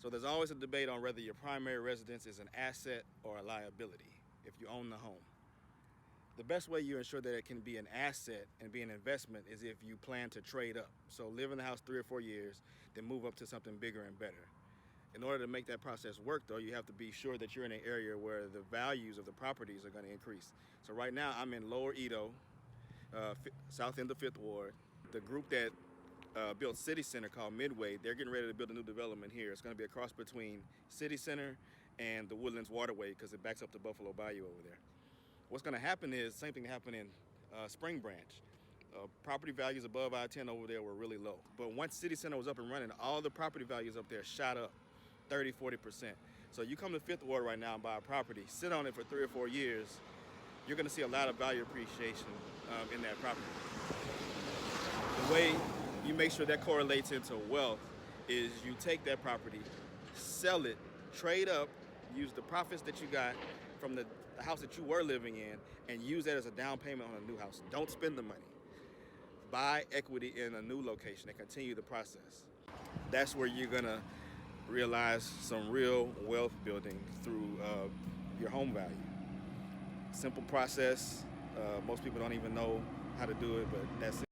So there's always a debate on whether your primary residence is an asset or a liability if you own the home. The best way you ensure that it can be an asset and be an investment is if you plan to trade up. So live in the house 3 or 4 years, then move up to something bigger and better. In order to make that process work, though, you have to be sure that you're in an area where the values of the properties are going to increase. So right now, I'm in Lower Edo, south end of 5th Ward. The group that built City Center called Midway, they're getting ready to build a new development here. It's going to be a cross between City Center and the Woodlands Waterway because it backs up to Buffalo Bayou over there. What's going to happen is the same thing happened in Spring Branch. Property values above I-10 over there were really low. But once City Center was up and running, all the property values up there shot up 30, 40%. So you come to 5th Ward right now and buy a property, sit on it for 3 or 4 years, you're going to see a lot of value appreciation in that property. The way you make sure that correlates into wealth is you take that property, sell it, trade up, use the profits that you got from the house that you were living in, and use that as a down payment on a new house. Don't spend the money. Buy equity in a new location and continue the process. That's where you're gonna realize some real wealth building through your home value. Simple process. Most people don't even know how to do it, but that's it.